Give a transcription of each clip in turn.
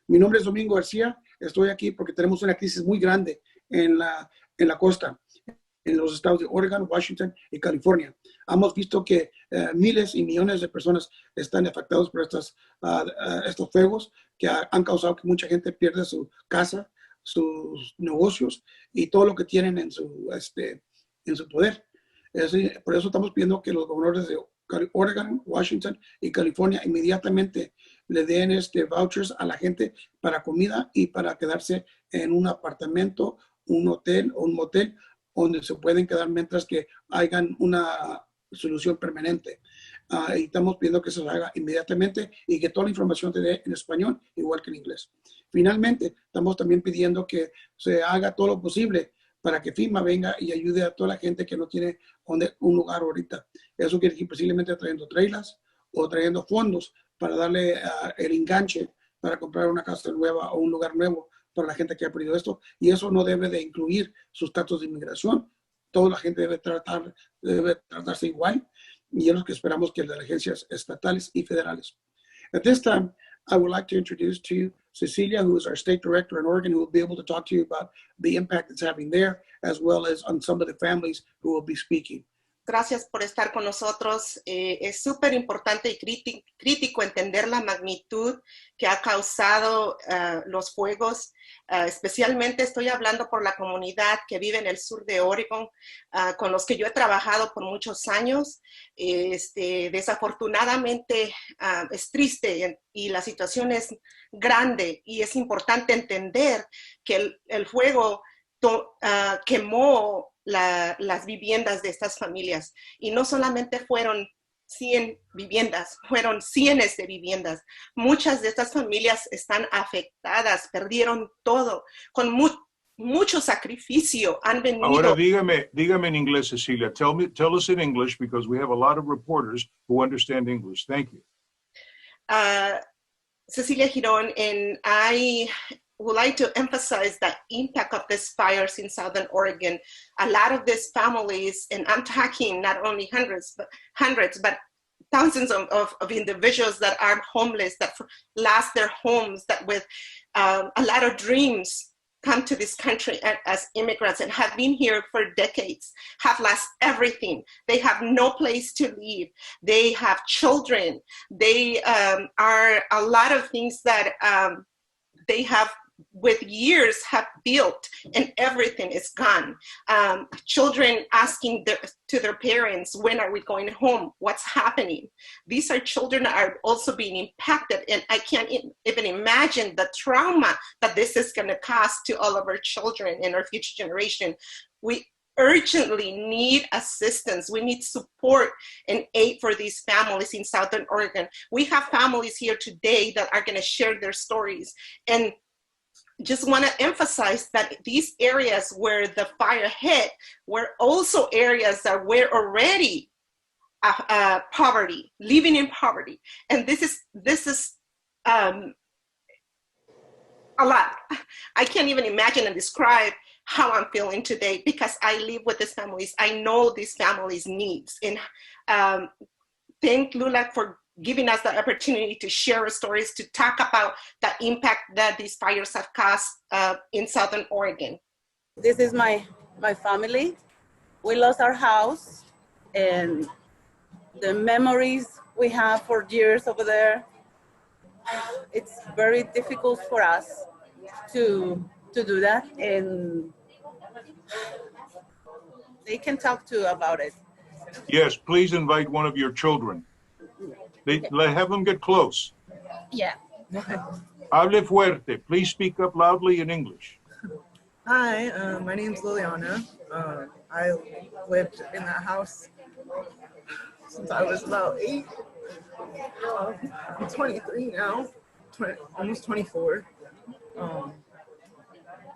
Mi nombre es Domingo García. Estoy aquí porque tenemos una crisis muy grande en la costa, en los estados de Oregon, Washington y California. Hemos visto que miles y millones de personas están afectados por estos fuegos que han causado que mucha gente pierda su casa, sus negocios y todo lo que tienen en su poder. Por eso estamos pidiendo que los gobernadores de Oregon, Washington y California inmediatamente le den vouchers a la gente para comida y para quedarse en un apartamento, un hotel o un motel donde se pueden quedar mientras que hagan una solución permanente. Y estamos pidiendo que se haga inmediatamente y que toda la información se dé en español, igual que en inglés. Finalmente, estamos también pidiendo que se haga todo lo posible para que FEMA venga y ayude a toda la gente que no tiene un lugar ahorita. Eso quiere decir posiblemente trayendo trailers o trayendo fondos para darle el enganche para comprar una casa nueva o un lugar nuevo para la gente que ha perdido esto. Y eso no debe de incluir sus estatus de inmigración. Toda la gente debe tratarse igual. Y es lo que esperamos que las agencias estatales y federales. At this time, I would like to introduce to you Cecilia, who is our state director in Oregon, who will be able to talk to you about the impact it's having there, as well as on some of the families who will be speaking. Gracias por estar con nosotros. Es súper importante y crítico entender la magnitud que ha causado los fuegos. Especialmente estoy hablando por la comunidad que vive en el sur de Oregon, con los que yo he trabajado por muchos años. Desafortunadamente es triste y la situación es grande y es importante entender que el fuego quemó las viviendas de estas familias. Y no solamente fueron 100 viviendas, fueron cientos de viviendas. Muchas de estas familias están afectadas, perdieron todo, con mucho sacrificio han venido. Ahora dígame en inglés, Cecilia. Tell us in English, because we have a lot of reporters who understand English. Thank you. Cecilia Girón, and I would like to emphasize the impact of these fires in Southern Oregon. A lot of these families, and I'm talking not only hundreds, but thousands of individuals that are homeless, that lost their homes, that with a lot of dreams come to this country as immigrants and have been here for decades, have lost everything. They have no place to live. They have children. They are a lot of things that they have with years have built, and everything is gone. Children asking to their parents, when are we going home? What's happening? These are children that are also being impacted, and I can't even imagine the trauma that this is going to cause to all of our children and our future generation. We urgently need assistance. We need support and aid for these families in Southern Oregon. We have families here today that are going to share their stories, and just want to emphasize that these areas where the fire hit were also areas that were already poverty, living in poverty. And this is a lot. I can't even imagine and describe how I'm feeling today, because I live with these families. I know these families' needs. And thank LULAC for giving us the opportunity to share our stories, to talk about the impact that these fires have caused in Southern Oregon. This is my family. We lost our house, and the memories we have for years over there, it's very difficult for us to do that, and they can talk to about it. Yes, please invite one of your children. Have them get close. Yeah. Hable fuerte. Please speak up loudly in English. Hi, my name's Liliana. I lived in that house since I was about 8. I'm 23 now, almost 24.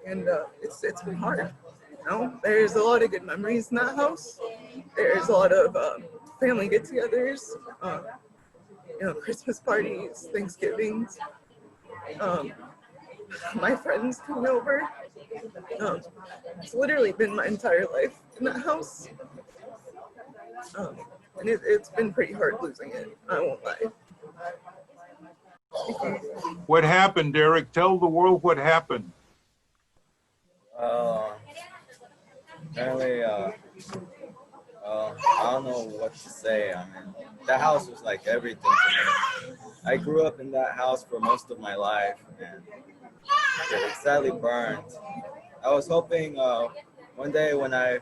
And it's been hard. You know, there's a lot of good memories in that house. There's a lot of family get-togethers. Christmas parties, Thanksgivings, my friends coming over. It's literally been my entire life in that house. And it's been pretty hard losing it, I won't lie. What happened, Derek? Tell the world what happened. Apparently, I don't know what to say. I mean, that house was like everything to me. I grew up in that house for most of my life, and it sadly burned. I was hoping one day when I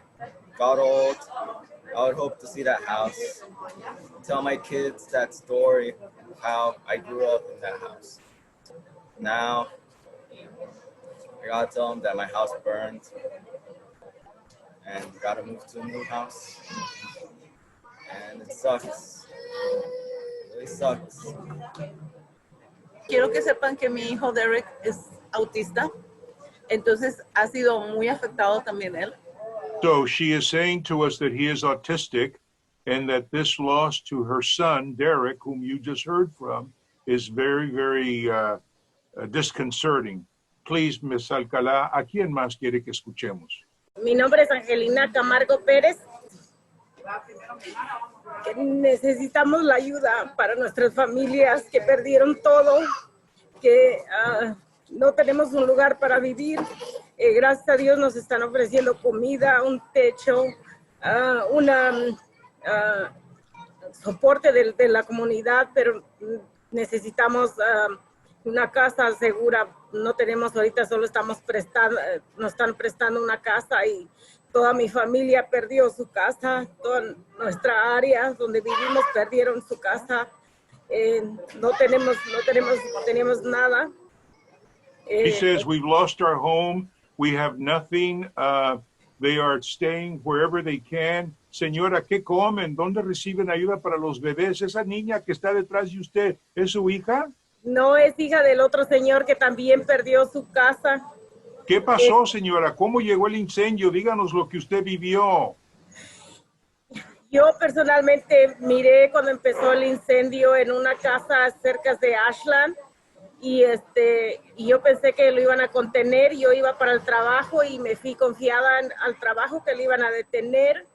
got old, I would hope to see that house, tell my kids that story of how I grew up in that house. Now, I gotta tell them that my house burned and gotta move to a new house. And it sucks. It really sucks. Quiero que sepan que mi hijo Derek es autista, entonces ha sido muy afectado también él. So she is saying to us that he is autistic and that this loss to her son, Derek, whom you just heard from, is very, very disconcerting. Please, Ms. Alcalá, ¿a quién más quiere que escuchemos? Mi nombre es Angelina Camargo Pérez. Que necesitamos la ayuda para nuestras familias que perdieron todo, que no tenemos un lugar para vivir. Gracias a Dios nos están ofreciendo comida, un techo, soporte de la comunidad, pero necesitamos una casa segura. No tenemos ahorita, solo estamos prestando, nos están prestando una casa y toda mi familia perdió su casa, toda nuestra área donde vivimos perdieron su casa. No tenemos nada. He says, we've lost our home. We have nothing. They are staying wherever they can. Señora, ¿qué comen? ¿Dónde reciben ayuda para los bebés? Esa niña que está detrás de usted, ¿es su hija? No, es hija del otro señor que también perdió su casa. ¿Qué pasó, señora? ¿Cómo llegó el incendio? Díganos lo que usted vivió. Yo personalmente miré cuando empezó el incendio en una casa cerca de Ashland y yo pensé que lo iban a contener. Yo iba para el trabajo y me fui confiada al trabajo que lo iban a detener.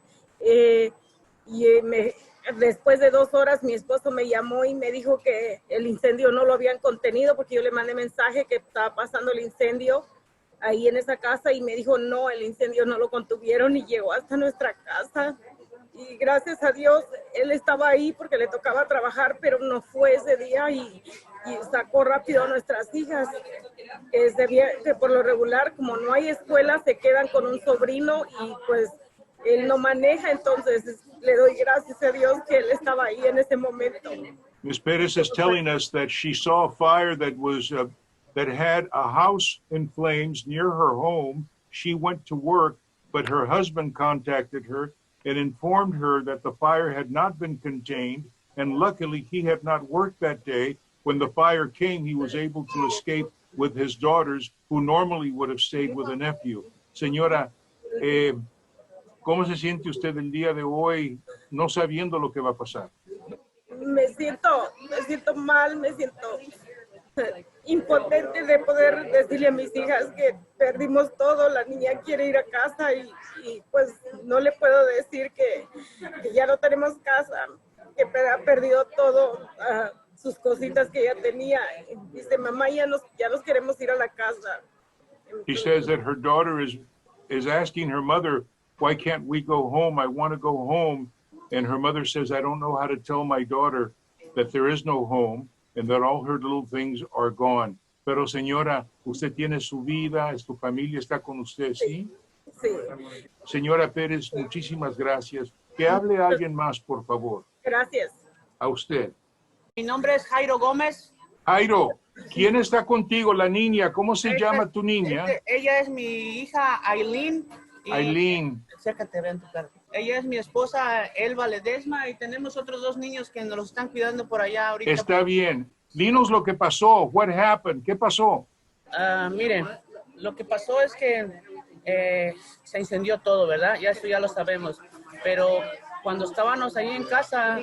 Después de 2 horas mi esposo me llamó y me dijo que el incendio no lo habían contenido porque yo le mandé mensaje que estaba pasando el incendio ahí en esa casa y me dijo no, el incendio no lo contuvieron y llegó hasta nuestra casa. Y gracias a Dios, él estaba ahí porque le tocaba trabajar, pero no fue ese día y sacó rápido a nuestras hijas. Que por lo regular, como no hay escuela, se quedan con un sobrino y pues él no maneja, entonces le doy gracias a Dios que él estaba ahí en ese momento. Ms. Perez is telling us that she saw a fire that was that had a house in flames near her home. She went to work, but her husband contacted her and informed her that the fire had not been contained, and luckily he had not worked that day. When the fire came, he was able to escape with his daughters, who normally would have stayed with a nephew. Señora, ¿cómo se siente usted el día de hoy no sabiendo lo que va a pasar? Me siento mal, me siento impotente de poder decirle a mis hijas que perdimos todo. La niña quiere ir a casa y pues no le puedo decir que ya no tenemos casa, que ha perdido todo, sus cositas que ella tenía. Dice, mamá, ya nos queremos ir a la casa. She says that her daughter is asking her mother, why can't we go home? I want to go home. And her mother says, I don't know how to tell my daughter that there is no home and that all her little things are gone. Pero señora, usted tiene su vida, su familia está con usted, ¿sí? Sí. Señora Pérez, muchísimas gracias. Que hable alguien más, por favor. Gracias. A usted. Mi nombre es Jairo Gómez. Jairo, ¿quién está contigo? La niña, ¿cómo se llama tu niña? Ella es mi hija Aileen. Aileen. Acércate, ven tu cara. Ella es mi esposa Elba Ledesma y tenemos otros 2 niños que nos los están cuidando por allá ahorita. Está bien. Dinos lo que pasó. What happened? ¿Qué pasó? Miren, lo que pasó es que se incendió todo, ¿verdad? Ya eso ya lo sabemos. Pero cuando estábamos ahí en casa,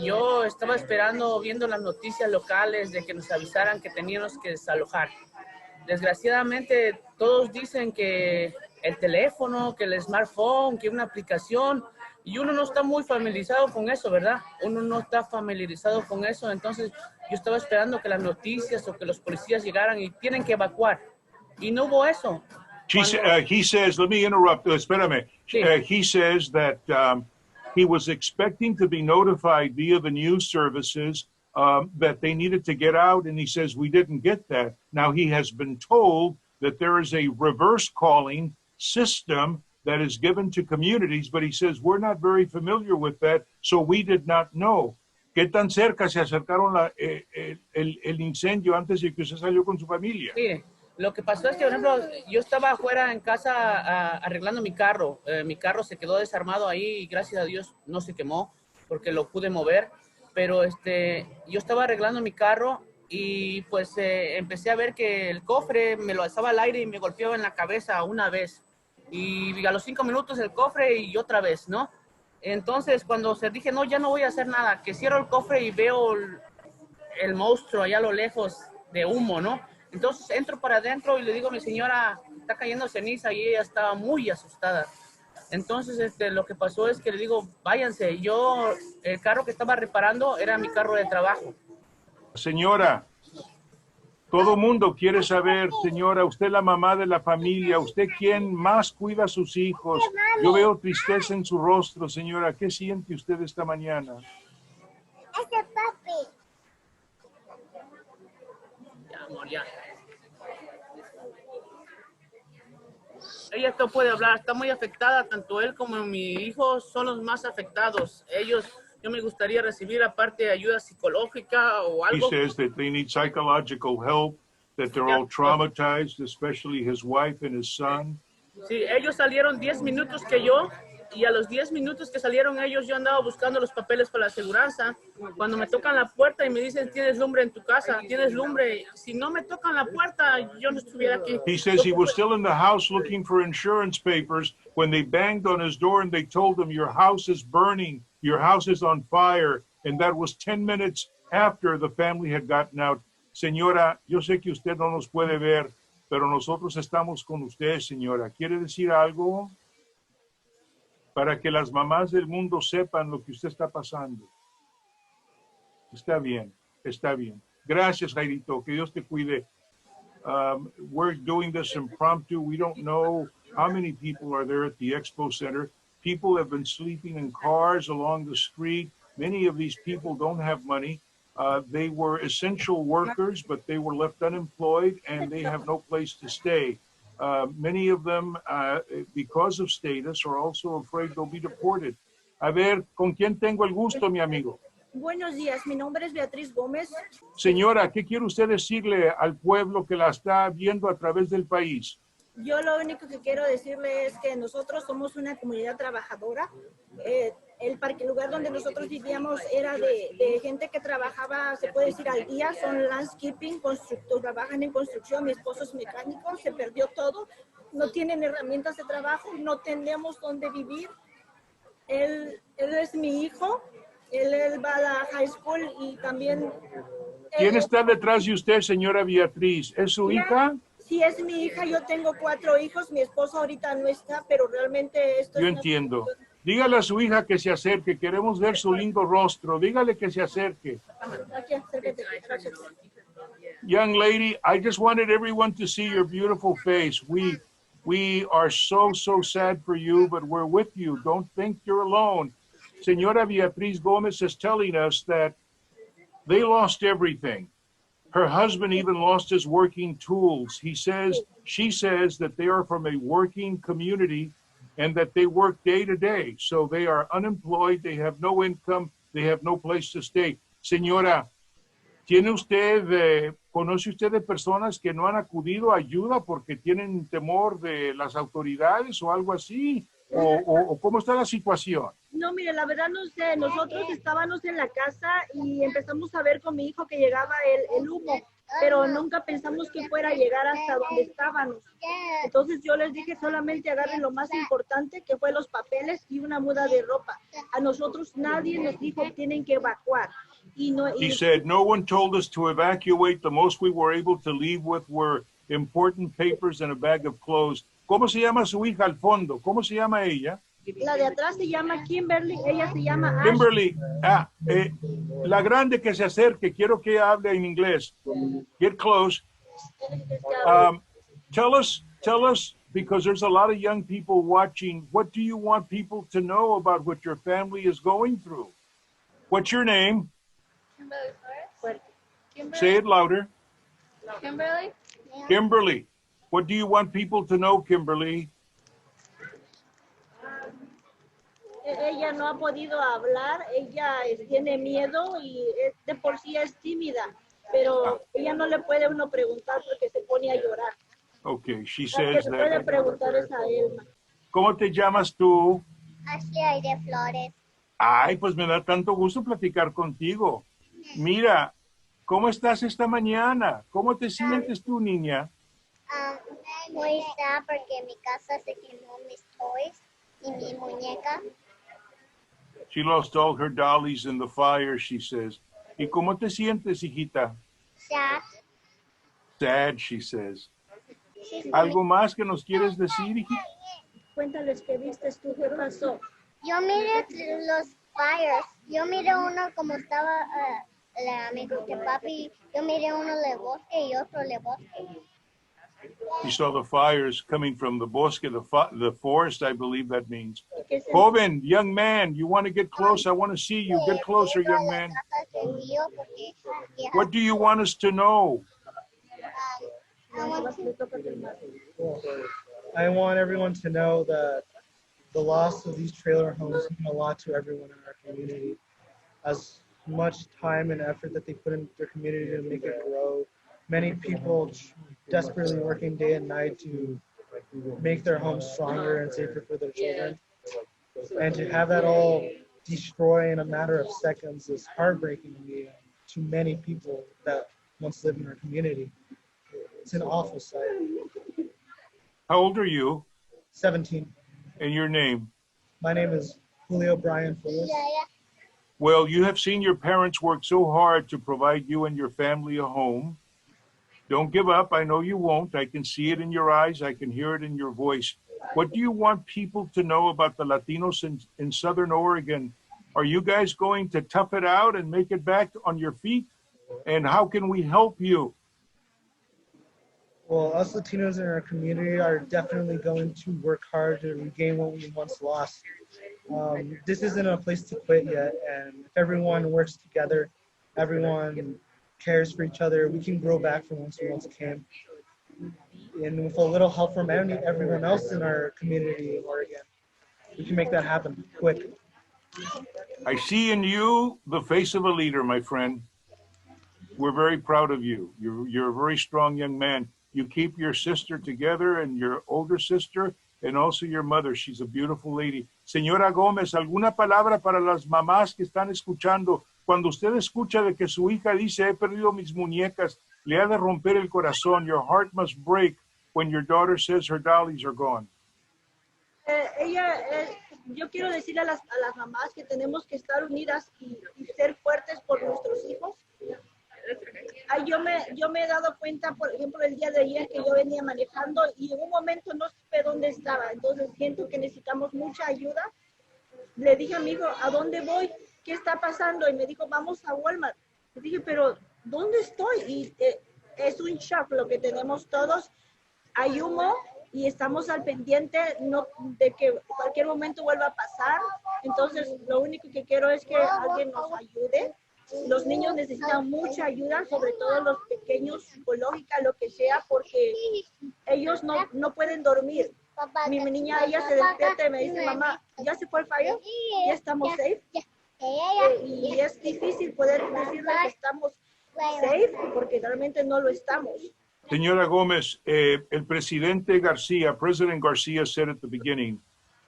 yo estaba esperando, viendo las noticias locales de que nos avisaran que teníamos que desalojar. Desgraciadamente, todos dicen que el teléfono, que el smartphone, que una aplicación, Y uno no está muy familiarizado con eso, ¿verdad? Uno no está familiarizado con eso. Entonces, yo estaba esperando que las noticias o que los policías llegaran y tienen que evacuar. Y no hubo eso. He says, let me interrupt. Espérame. Sí. He says that he was expecting to be notified via the news services that they needed to get out, and he says we didn't get that. Now he has been told that there is a reverse calling system that is given to communities, but he says we're not very familiar with that, so we did not know. ¿Qué tan cerca se acercaron el incendio antes de que usted salió con su familia? Mire, lo que pasó es que, por ejemplo, yo estaba afuera en casa arreglando mi carro. Mi carro se quedó desarmado ahí y gracias a Dios no se quemó porque lo pude mover. Pero yo estaba arreglando mi carro y pues empecé a ver que el cofre me lo alzaba al aire y me golpeaba en la cabeza una vez. Y a los 5 minutos el cofre y otra vez, ¿no? Entonces cuando dije, no, ya no voy a hacer nada, que cierro el cofre y veo el monstruo allá a lo lejos de humo, ¿no? Entonces entro para adentro y le digo a mi señora, está cayendo ceniza, y ella estaba muy asustada. Entonces lo que pasó es que le digo, váyanse. El carro que estaba reparando era mi carro de trabajo. Señora, todo mundo quiere saber, señora, usted es la mamá de la familia, usted quien más cuida a sus hijos. Yo veo tristeza en su rostro, señora. ¿Qué siente usted esta mañana? Ese papi. Ya, amor, ya. Ella no puede hablar, está muy afectada, tanto él como mi hijo son los más afectados. Yo me gustaría recibir aparte ayuda psicológica o algo. He says that they need psychological help, that they're all traumatized, especially his wife and his son. Sí, ellos salieron 10 minutos que yo, y a los 10 minutos que salieron ellos, yo andaba buscando los papeles para la aseguranza. Cuando me tocan la puerta y me dicen, tienes lumbre en tu casa, tienes lumbre. Si no me tocan la puerta, yo no estuviera aquí. He says he was still in the house looking for insurance papers when they banged on his door and they told him, your house is burning, your house is on fire. And that was 10 minutes after the family had gotten out. Señora, yo sé que usted no nos puede ver, pero nosotros estamos con usted, señora. ¿Quiere decir algo? Para que las mamás del mundo sepan lo que usted está pasando. Está bien, está bien. Gracias, Jairito. Que Dios te cuide. We're doing this impromptu. We don't know how many people are there at the Expo Center. People have been sleeping in cars along the street. Many of these people don't have money. They were essential workers, but they were left unemployed and they have no place to stay. Many of them, because of status, are also afraid they'll be deported. A ver, ¿con quién tengo el gusto, mi amigo? Buenos días, mi nombre es Beatriz Gómez. Señora, ¿qué quiere usted decirle al pueblo que la está viendo a través del país? Yo lo único que quiero decirle es que nosotros somos una comunidad trabajadora. El lugar donde nosotros vivíamos era de gente que trabajaba, se puede decir, al día. Son landscaping, trabajan en construcción. Mi esposo es mecánico, se perdió todo. No tienen herramientas de trabajo, no tenemos dónde vivir. Él es mi hijo, él va a la high school y también... ¿Quién está detrás de usted, señora Beatriz? ¿Es su hija? Sí, es mi hija. Yo tengo 4 hijos. Mi esposo ahorita no está, pero realmente esto... Yo entiendo. Dígale a su hija que se acerque. Queremos ver su lindo rostro. Dígale que se acerque. Aquí, acércate. Gracias. Young lady, I just wanted everyone to see your beautiful face. We are so sad for you, but we're with you. Don't think you're alone. Señora Beatriz Gómez is telling us that they lost everything. Her husband even lost his working tools. She says that they are from a working community and that they work day to day. So they are unemployed, they have no income, they have no place to stay. Señora, ¿conoce usted de personas que no han acudido a ayuda porque tienen temor de las autoridades o algo así? ¿O cómo está la situación? No, mire, la verdad no sé. Nosotros estábamos en la casa y empezamos a ver con mi hijo que llegaba el humo, pero nunca pensamos que fuera a llegar hasta donde estábamos. Entonces yo les dije, solamente agarren lo más importante, que fue los papeles y una muda de ropa. A nosotros nadie nos dijo que tienen que evacuar. He said, no one told us to evacuate. The most we were able to leave with were important papers and a bag of clothes. ¿Cómo se llama su hija al fondo? ¿Cómo se llama ella? La de atrás se llama Kimberly, ella se llama Ash. Kimberly, la grande que se acerque, quiero que hable en inglés. Get close. Tell us, because there's a lot of young people watching, what do you want people to know about what your family is going through? What's your name? Kimberly Flores. Kimberly. Say it louder. Kimberly. Kimberly, what do you want people to know, Kimberly? Ella no ha podido hablar, ella tiene miedo y de por sí es tímida, pero ella no le puede uno preguntar porque se pone a llorar. Okay, she La que says se puede that. preguntar es a Elma. ¿Cómo te llamas tú? Ashley de Flores. Ay, pues me da tanto gusto platicar contigo. Mira, ¿cómo estás esta mañana? ¿Cómo te sientes tú, niña? Muy sad porque en mi casa se quemó mis toys y mi muñeca. She lost all her dollies in the fire, she says. ¿Y cómo te sientes, hijita? Sad. Sad, she says. ¿Algo más que nos quieres decir, hijita? Cuéntales qué viste tú, qué pasó. Yo miré los fires. Yo miré uno como estaba el amigo de papi. Yo miré uno de bosque y otro de bosque. You saw the fires coming from the bosque, the forest, I believe that means. Joven, young man, you want to get close? I want to see you. Get closer, young man. What do you want us to know? I want everyone to know that the loss of these trailer homes mean a lot to everyone in our community. As much time and effort that they put into their community to make it grow, many people desperately working day and night to make their homes stronger and safer for their children. And to have that all destroy in a matter of seconds is heartbreaking to many people that once lived in our community. It's an awful sight. How old are you? 17. And your name? My name is Julio Brian Flores. Well, you have seen your parents work so hard to provide you and your family a home. Don't give up. I know you won't. I can see it in your eyes. I can hear it in your voice. What do you want people to know about the Latinos in Southern Oregon? Are you guys going to tough it out and make it back on your feet? And how can we help you? Well, us Latinos in our community are definitely going to work hard to regain what we once lost. This isn't a place to quit yet, and if everyone works together, everyone cares for each other, we can grow back from whence we once came. And with a little help from everyone else in our community in Oregon, we can make that happen quick. I see in you the face of a leader, my friend. We're very proud of you. You're a very strong young man. You keep your sister together and your older sister and also your mother. She's a beautiful lady. Señora Gómez, ¿alguna palabra para las mamás que están escuchando? Cuando usted escucha de que su hija dice, he perdido mis muñecas, le ha de romper el corazón. Your heart must break when your daughter says her dollies are gone. Yo quiero decirle a las mamás que tenemos que estar unidas y ser fuertes por nuestros hijos. Yo me he dado cuenta, por ejemplo, el día de ayer que yo venía manejando y en un momento no supe dónde estaba. Entonces siento que necesitamos mucha ayuda. Le dije a mi hijo, ¿a dónde voy? ¿Qué está pasando? Y me dijo, vamos a Walmart. Le dije, pero ¿dónde estoy? Y es un shock lo que tenemos todos. Hay humo y estamos al pendiente de que cualquier momento vuelva a pasar. Entonces, lo único que quiero es que alguien nos ayude. Los niños necesitan mucha ayuda, sobre todo los pequeños, psicológica, lo que sea, porque ellos no pueden dormir. Mi niña, ella se despierta y me dice, mamá, ¿ya se fue el fire? ¿Ya estamos safe? Y es difícil poder decirle que estamos safe, porque realmente no lo estamos. Señora Gómez, el presidente Garcia, President Garcia said at the beginning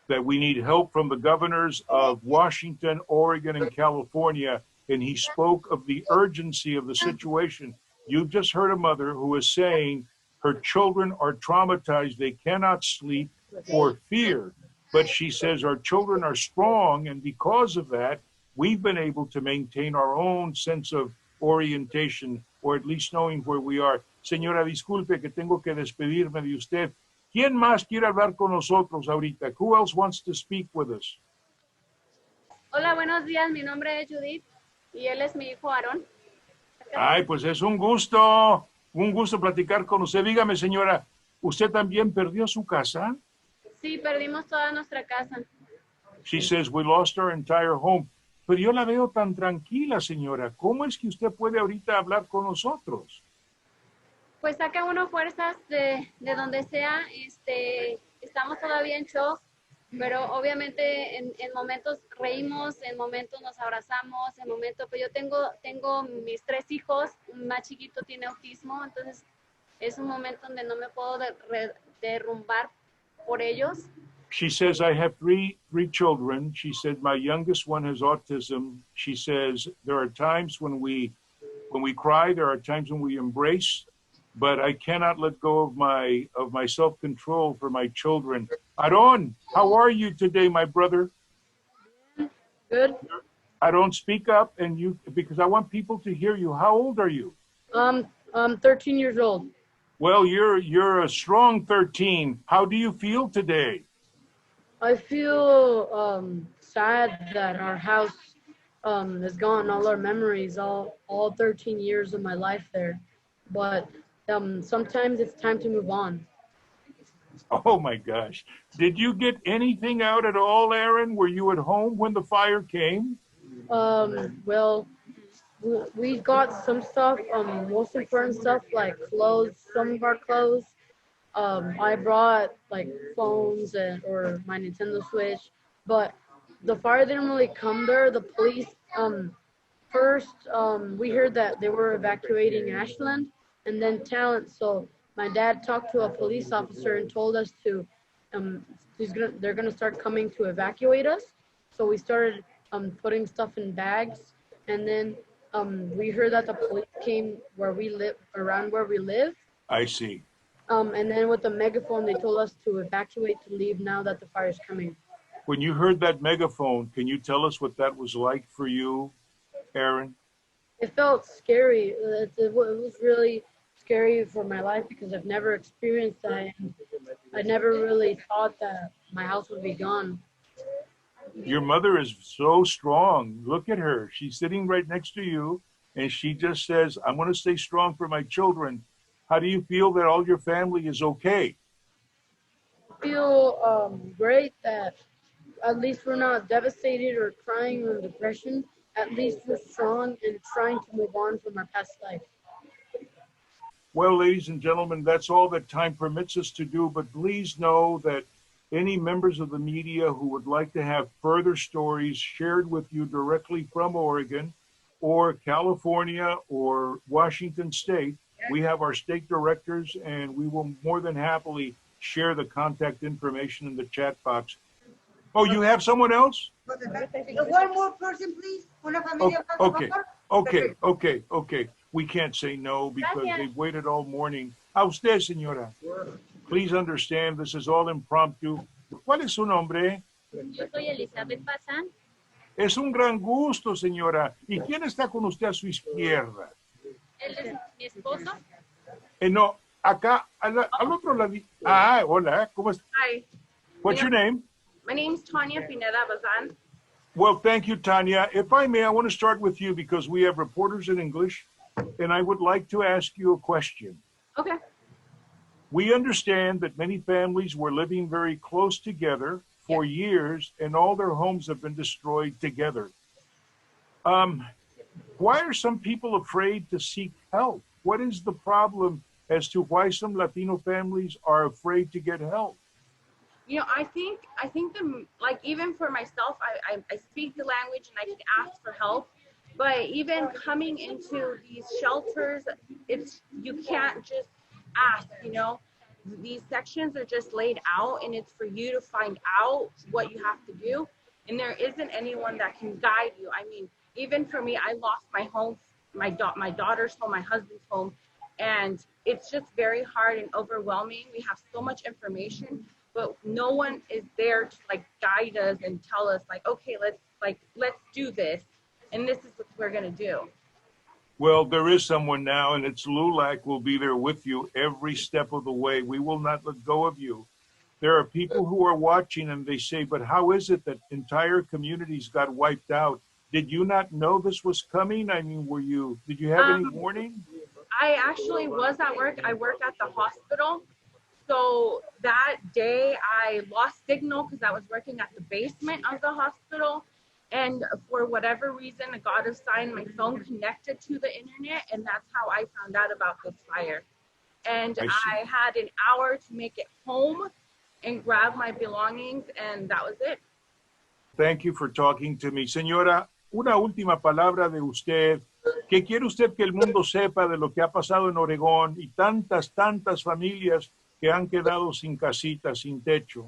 that we need help from the governors of Washington, Oregon, and California. And he spoke of the urgency of the situation. You've just heard a mother who is saying her children are traumatized. They cannot sleep for fear. But she says our children are strong. And because of that, we've been able to maintain our own sense of orientation, or at least knowing where we are. Señora, disculpe que tengo que despedirme de usted. ¿Quién más quiere hablar con nosotros ahorita? Who else wants to speak with us? Hola, buenos días. Mi nombre es Judith y él es mi hijo Aarón. Ay, pues es un gusto platicar con usted. Dígame, señora, ¿usted también perdió su casa? Sí, perdimos toda nuestra casa. She says, we lost our entire home. Pero yo la veo tan tranquila, señora. ¿Cómo es que usted puede ahorita hablar con nosotros? Pues saca uno fuerzas de donde sea. Estamos todavía en shock, pero obviamente en momentos reímos, en momentos nos abrazamos, en momentos, pues yo tengo mis 3 hijos, un más chiquito tiene autismo, entonces es un momento donde no me puedo derrumbar por ellos. She says, I have three children. She said, my youngest one has autism. She says, there are times when we cry, there are times when we embrace, but I cannot let go of my self-control for my children. Aaron, how are you today, my brother? Good. Aaron, speak up because I want people to hear you. How old are you? I'm 13 years old. Well, you're a strong 13. How do you feel today? I feel sad that our house is gone, all our memories, all 13 years of my life there. But sometimes it's time to move on. Oh my gosh. Did you get anything out at all, Aaron? Were you at home when the fire came? Well, we got some stuff, most important stuff like clothes, some of our clothes. I brought like phones or my Nintendo Switch, but the fire didn't really come there. The police, first, we heard that they were evacuating Ashland and then Talent. So my dad talked to a police officer and told us they're gonna start coming to evacuate us. So we started putting stuff in bags, and then we heard that the police came around where we live. I see. And then with the megaphone, they told us to evacuate, to leave now that the fire is coming. When you heard that megaphone, can you tell us what that was like for you, Aaron? It felt scary. It was really scary for my life because I've never experienced that. And I never really thought that my house would be gone. Your mother is so strong. Look at her. She's sitting right next to you, and she just says, I'm going to stay strong for my children. How do you feel that all your family is okay? I feel great that at least we're not devastated or crying or in depression. At least we're strong and trying to move on from our past life. Well, ladies and gentlemen, that's all that time permits us to do. But please know that any members of the media who would like to have further stories shared with you directly from Oregon or California or Washington State, we have our state directors, and we will more than happily share the contact information in the chat box. Oh, you have someone else? One more person, please. Okay. We can't say no because they've waited all morning. A usted, señora. Please understand, this is all impromptu. ¿Cuál es su nombre? Yo soy Elizabeth Bazán. Es un gran gusto, señora. ¿Y quién está con usted a su izquierda? Él es mi esposo. No, acá, al otro lado. Ah, hola, ¿cómo estás? Hi. What's your name? My name's Tanya Pineda Bazan. Well, thank you, Tanya. If I may, I want to start with you because we have reporters in English, and I would like to ask you a question. Okay. We understand that many families were living very close together for years, and all their homes have been destroyed together. Why are some people afraid to seek help? What is the problem as to why some Latino families are afraid to get help? You know, I think like even for myself, I speak the language and I can ask for help, but even coming into these shelters, you can't just ask, you know. These sections are just laid out and it's for you to find out what you have to do, and there isn't anyone that can guide you. I mean, even for me, I lost my home, my daughter's home, my husband's home, and it's just very hard and overwhelming. We have so much information, but no one is there to like guide us and tell us like, okay, let's do this, and this is what we're gonna do. Well, there is someone now, and it's LULAC will be there with you every step of the way. We will not let go of you. There are people who are watching and they say, but how is it that entire communities got wiped out? Did you not know this was coming? I mean, did you have any warning? I actually was at work. I work at the hospital. So that day I lost signal because I was working at the basement of the hospital. And for whatever reason, God assigned my phone connected to the internet. And that's how I found out about this fire. And I had an hour to make it home and grab my belongings. And that was it. Thank you for talking to me. Señora, una última palabra de usted. ¿Qué quiere usted que el mundo sepa de lo que ha pasado en Oregón y tantas familias que han quedado sin casita, sin techo?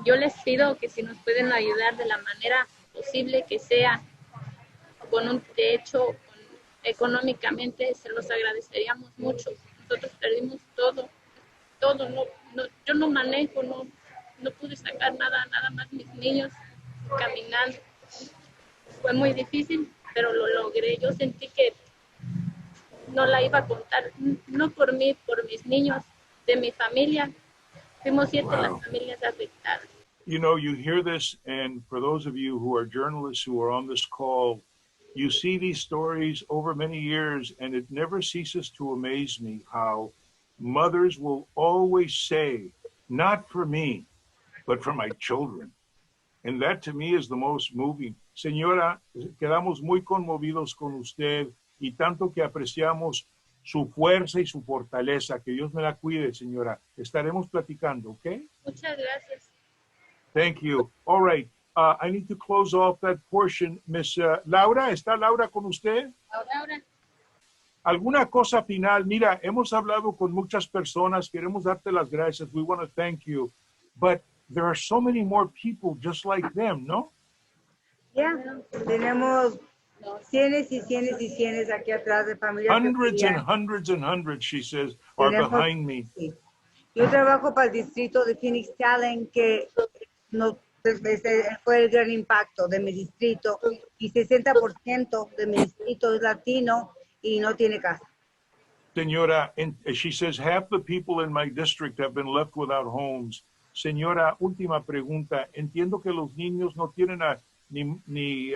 Yo les pido que si nos pueden ayudar de la manera posible que sea, con un techo, económicamente, se los agradeceríamos mucho. Nosotros perdimos todo, yo no manejo, no pude sacar nada más mis niños caminando. Fue muy difícil, pero lo logré. Yo sentí que no la iba a contar, no por mí, por mis niños, de mi familia. Fuimos 7 las familias afectadas. You know, you hear this, and for those of you who are journalists who are on this call, you see these stories over many years, and it never ceases to amaze me how mothers will always say, not for me, but for my children. And that to me is the most moving. Señora, quedamos muy conmovidos con usted y tanto que apreciamos su fuerza y su fortaleza. Que Dios me la cuide, señora. Estaremos platicando, ¿ok? Muchas gracias. Thank you. All right. I need to close off that portion. Miss Laura, ¿está Laura con usted? Laura. ¿Alguna cosa final? Mira, hemos hablado con muchas personas. Queremos darte las gracias. We want to thank you. But there are so many more people just like them, ¿no? Ya, tenemos cientos y cientos y cientos aquí atrás de familias. Hundreds and hundreds and hundreds, she says, are behind me. Sí. Yo trabajo para el distrito de Phoenix Talent, que fue el gran impacto de mi distrito, y 60% de mi distrito es latino y no tiene casa. Señora, she says, half the people in my district have been left without homes. Señora, última pregunta. Entiendo que los niños no tienen ni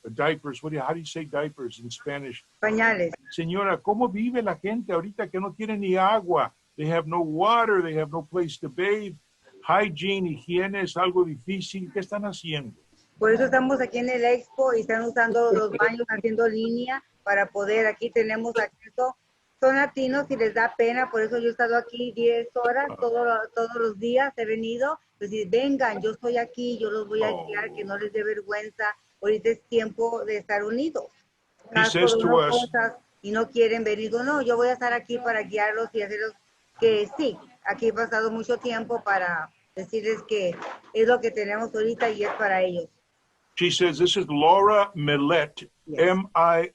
diapers. How do you say diapers in Spanish? Pañales. Señora, ¿cómo vive la gente ahorita que no tiene ni agua? They have no water, they have no place to bathe. Hygiene, higiene es algo difícil. ¿Qué están haciendo? Por eso estamos aquí en el Expo y están usando los baños, haciendo línea para poder, aquí tenemos acceso. Son latinos y les da pena, por eso yo he estado aquí 10 horas, todos los días he venido. Decir, vengan, yo estoy aquí, yo los voy a guiar, que no les dé vergüenza. Ahorita es tiempo de estar unidos. Cosas y no quieren venir, no, yo voy a estar aquí para guiarlos y hacerlos que sí, aquí he pasado mucho tiempo para decirles que es lo que tenemos ahorita y es para ellos. She says, this is Laura Millett, Millett,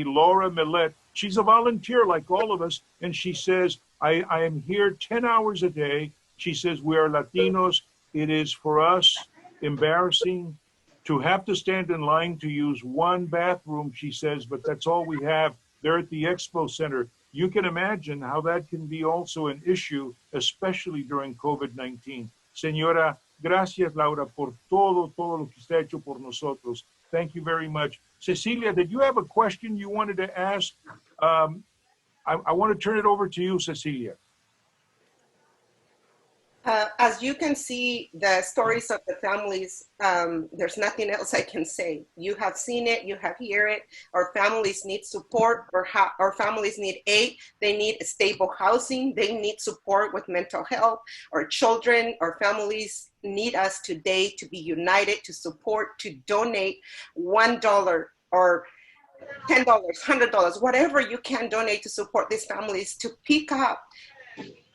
Laura Millett. She's a volunteer like all of us, and she says, I am here 10 hours a day. She says, we are Latinos. It is for us embarrassing to have to stand in line to use one bathroom, she says, but that's all we have. They're at the Expo Center. You can imagine how that can be also an issue, especially during COVID-19. Señora, gracias, Laura, por todo lo que usted ha hecho por nosotros. Thank you very much. Cecilia, did you have a question you wanted to ask? I want to turn it over to you, Cecilia. As you can see, the stories of the families, there's nothing else I can say. You have seen it, you have heard it. Our families need support, our families need aid. They need stable housing. They need support with mental health. Our children, our families need us today to be united, to support, to donate $1 or $10, $100, whatever you can donate to support these families to pick up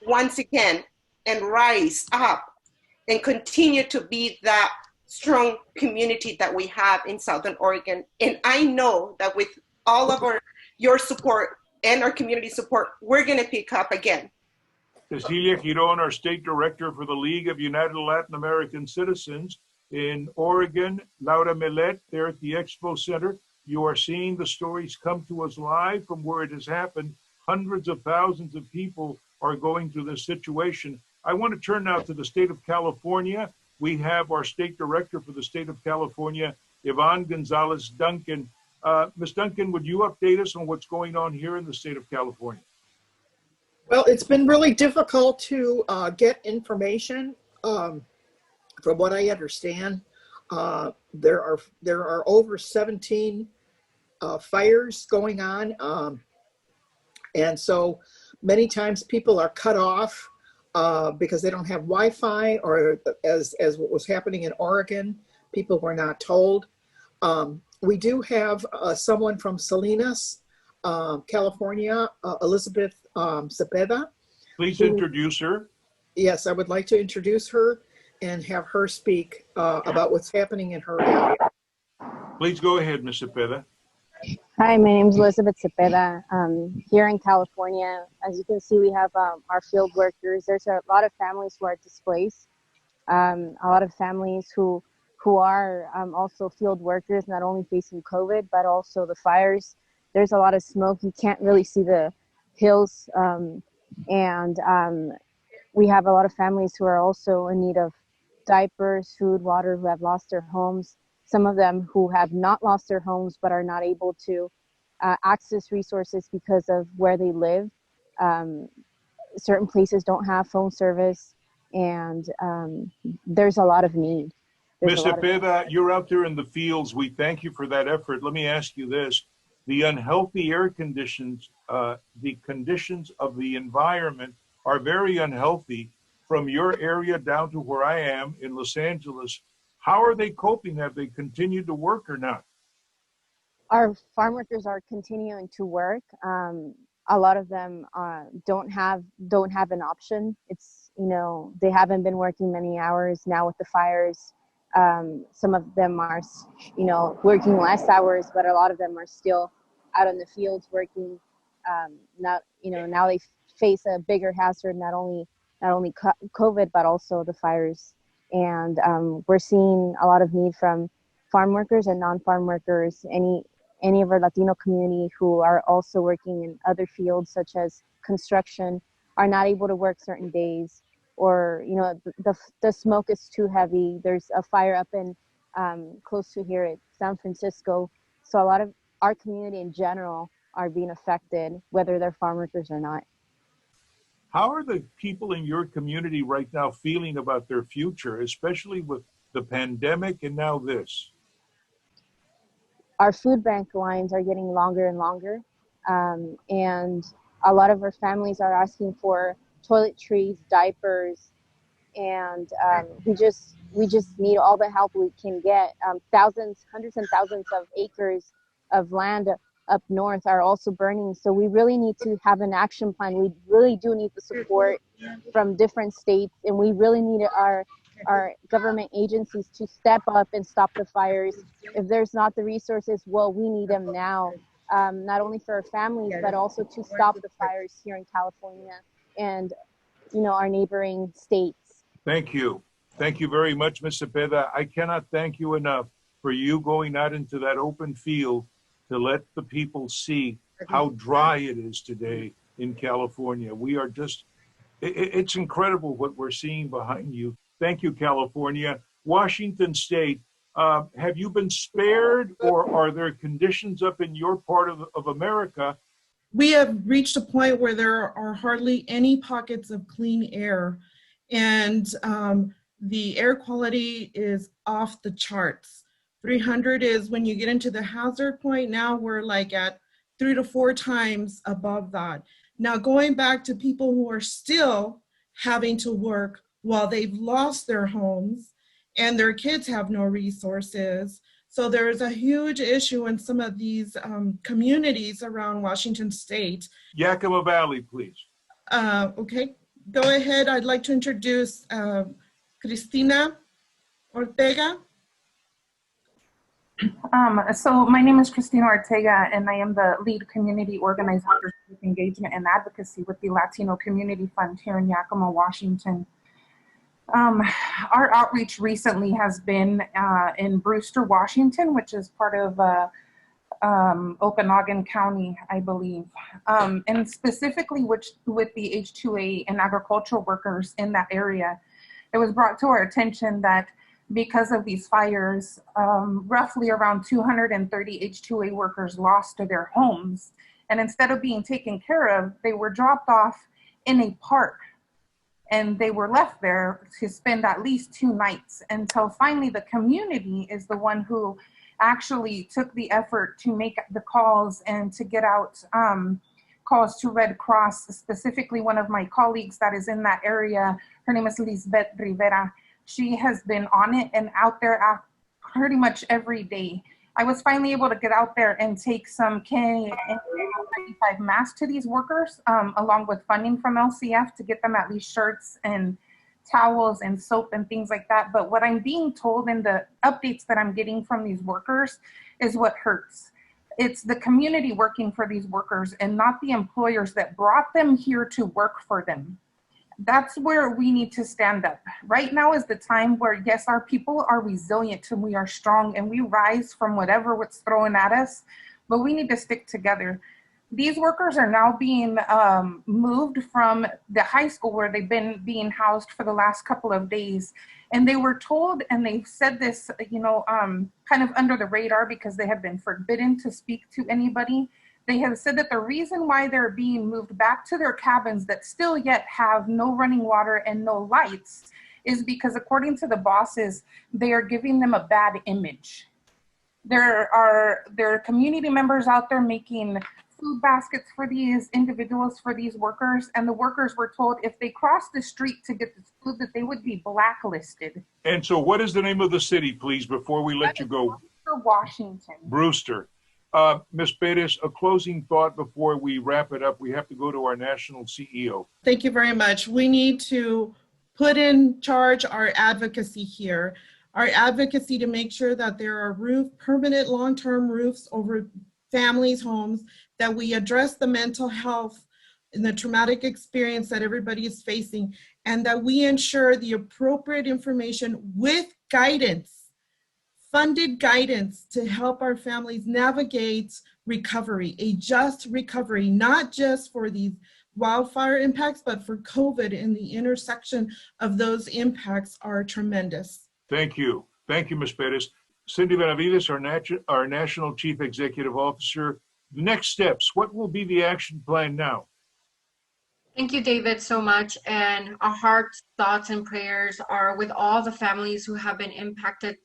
once again and rise up and continue to be that strong community that we have in Southern Oregon. And I know that with all of your support and our community support, we're going to pick up again. Cecilia Giron, our state director for the League of United Latin American Citizens in Oregon. Laura Millett, there at the Expo Center. You are seeing the stories come to us live from where it has happened. Hundreds of thousands of people are going through this situation. I want to turn now to the state of California. We have our state director for the state of California, Yvonne Gonzalez Duncan. Ms. Duncan, would you update us on what's going on here in the state of California? Well, it's been really difficult to get information. From what I understand, there are over 17 fires going on, and so many times people are cut off because they don't have Wi-Fi, or as what was happening in Oregon, people were not told. We do have someone from Salinas, California, Elizabeth Cepeda. Please introduce her. Yes, I would like to introduce her and have her speak about what's happening in her area. Please go ahead, Ms. Cepeda. Hi, my name is Elizabeth Cepeda. Here in California, as you can see, we have our field workers. There's a lot of families who are displaced, a lot of families who are also field workers, not only facing COVID, but also the fires. There's a lot of smoke. You can't really see the hills. We have a lot of families who are also in need of diapers, food, water, who have lost their homes. Some of them who have not lost their homes, but are not able to access resources because of where they live. Certain places don't have phone service, and there's a lot of need. Ms. Cepeda, you're out there in the fields. We thank you for that effort. Let me ask you this. The unhealthy air conditions, the conditions of the environment are very unhealthy from your area down to where I am in Los Angeles. How are they coping? Have they continued to work or not? Our farm workers are continuing to work. A lot of them don't have an option. It's, they haven't been working many hours now with the fires. Some of them are, working less hours, but a lot of them are still out in the fields working. Now they face a bigger hazard, not only COVID, but also the fires. And we're seeing a lot of need from farm workers and non-farm workers, any of our Latino community who are also working in other fields such as construction, are not able to work certain days, or the smoke is too heavy. There's a fire up in close to here at San Francisco, so a lot of our community in general are being affected, whether they're farm workers or not. How are the people in your community right now feeling about their future, especially with the pandemic and now this? Our food bank lines are getting longer and longer, and a lot of our families are asking for toiletries, diapers, and we just need all the help we can get. Hundreds and thousands of acres of land up north are also burning, so we really need to have an action plan. We really do need the support from different states, and we really need our government agencies to step up and stop the fires. If there's not the resources, well, we need them now, not only for our families, but also to stop the fires here in California and our neighboring states. Thank you. Thank you very much, Ms. Cepeda. I cannot thank you enough for you going out into that open field to let the people see how dry it is today in California. We are just, it's incredible what we're seeing behind you. Thank you, California. Washington State, have you been spared, or are there conditions up in your part of America? We have reached a point where there are hardly any pockets of clean air, and the air quality is off the charts. 300 is when you get into the hazard point. Now we're like at 3 to 4 times above that. Now, going back to people who are still having to work while they've lost their homes and their kids have no resources. So there is a huge issue in some of these communities around Washington State. Yakima Valley, please. Okay, go ahead. I'd like to introduce Cristina Ortega. So my name is Cristina Ortega, and I am the lead community organizer for youth engagement and advocacy with the Latino Community Fund here in Yakima, Washington. Our outreach recently has been in Brewster, Washington, which is part of Okanagan County, I believe, and specifically with the H-2A and agricultural workers in that area. It was brought to our attention that because of these fires, roughly around 230 H-2A workers lost their homes. And instead of being taken care of, they were dropped off in a park. And they were left there to spend at least 2 nights until finally the community is the one who actually took the effort to make the calls and to get out calls to Red Cross. Specifically, one of my colleagues that is in that area, her name is Lisbeth Rivera. She has been on it and out there pretty much every day. I was finally able to get out there and take some KN95 masks to these workers, along with funding from LCF to get them at least shirts and towels and soap and things like that. But what I'm being told in the updates that I'm getting from these workers is what hurts. It's the community working for these workers and not the employers that brought them here to work for them. That's where we need to stand up. Right now is the time where, yes, our people are resilient and we are strong and we rise from whatever was thrown at us, but we need to stick together. These workers are now being moved from the high school where they've been being housed for the last couple of days. And they were told, and they've said this, kind of under the radar because they have been forbidden to speak to anybody. They have said that the reason why they're being moved back to their cabins that still yet have no running water and no lights is because, according to the bosses, they are giving them a bad image. There are community members out there making food baskets for these individuals, for these workers, and the workers were told if they crossed the street to get this food that they would be blacklisted. And so what is the name of the city, please, before we let you go? Washington. Brewster. Ms. Perez, a closing thought before we wrap it up. We have to go to our national CEO. Thank you very much. We need to put in charge our advocacy here. Our advocacy to make sure that there are permanent long-term roofs over families' homes, that we address the mental health and the traumatic experience that everybody is facing, and that we ensure the appropriate information with guidance, funded guidance to help our families navigate recovery, a just recovery, not just for these wildfire impacts, but for COVID, and the intersection of those impacts are tremendous. Thank you. Thank you, Ms. Perez. Cindy Benavides, our National Chief Executive Officer. Next steps, what will be the action plan now? Thank you, David, so much. And our hearts, thoughts, and prayers are with all the families who have been impacted,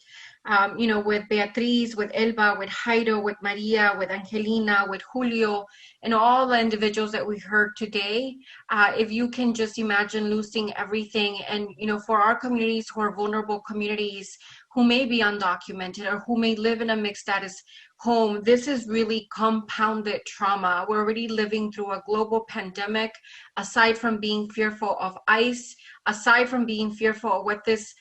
with Beatriz, with Elba, with Jairo, with Maria, with Angelina, with Julio, and all the individuals that we heard today. If you can just imagine losing everything, and, for our communities who are vulnerable communities, who may be undocumented or who may live in a mixed status home, this is really compounded trauma. We're already living through a global pandemic. Aside from being fearful of ICE, aside from being fearful of what this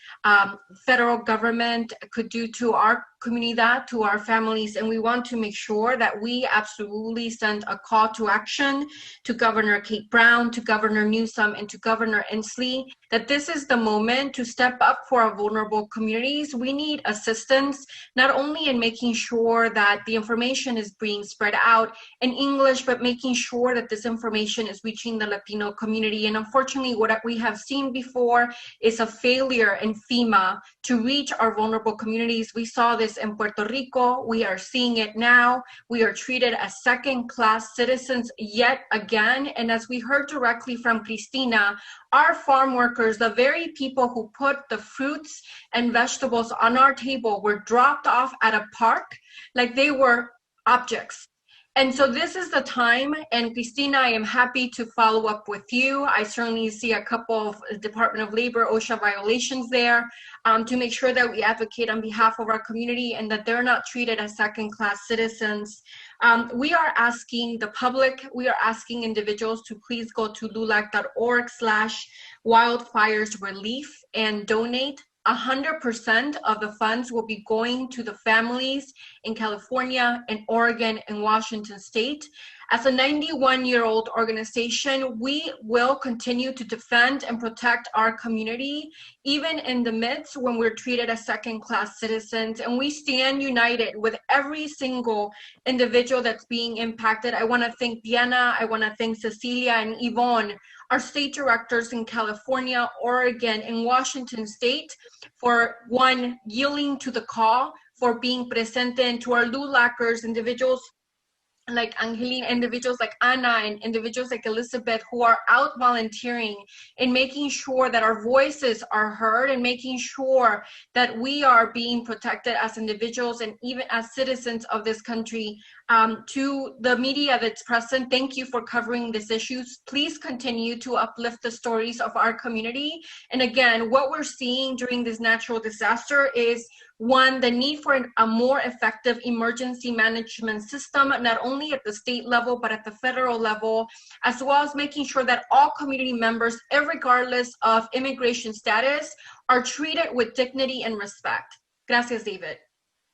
federal government could do to our comunidad, to our families, and we want to make sure that we absolutely send a call to action to Governor Kate Brown, to Governor Newsom, and to Governor Inslee, that this is the moment to step up for our vulnerable communities. We need assistance, not only in making sure that the information is being spread out in English, but making sure that this information is reaching the Latino community. And unfortunately, what we have seen before is a failure in FEMA to reach our vulnerable communities. We saw this in Puerto Rico. We are seeing it now. We are treated as second-class citizens yet again. And as we heard directly from Cristina, our farm workers, the very people who put the fruits and vegetables on our table, were dropped off at a park like they were objects. And so this is the time, and Cristina, I am happy to follow up with you. I certainly see a couple of Department of Labor, OSHA violations there, to make sure that we advocate on behalf of our community and that they're not treated as second-class citizens. We are asking the public, we are asking individuals to please go to LULAC.org/wildfires relief and donate. 100% of the funds will be going to the families in California and Oregon and Washington State. As a 91-year-old organization, we will continue to defend and protect our community, even in the midst when we're treated as second-class citizens. And we stand united with every single individual that's being impacted. I want to thank Diana, I want to thank Cecilia and Yvonne, our state directors in California, Oregon, and Washington State, for one, yielding to the call, for being present, and to our LULACers, individuals like Angelina, individuals like Anna, and individuals like Elizabeth, who are out volunteering and making sure that our voices are heard and making sure that we are being protected as individuals and even as citizens of this country. To the media that's present, thank you for covering these issues. Please continue to uplift the stories of our community. And again, what we're seeing during this natural disaster is, one, the need for a more effective emergency management system, not only at the state level, but at the federal level, as well as making sure that all community members, regardless of immigration status, are treated with dignity and respect. Gracias, David.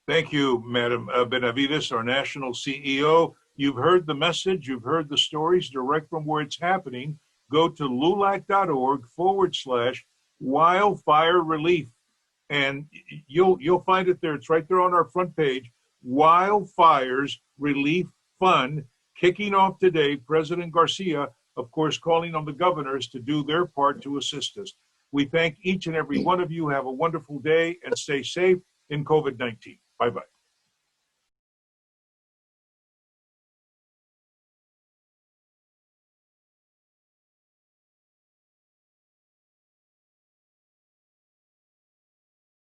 Thank you, Madam Benavides, our national CEO. You've heard the message, you've heard the stories direct from where it's happening. Go to lulac.org/wildfire relief. And you'll find it there. It's right there on our front page. Wildfires Relief Fund, kicking off today. President Garcia, of course, calling on the governors to do their part to assist us. We thank each and every one of you. Have a wonderful day and stay safe in COVID-19. Bye-bye.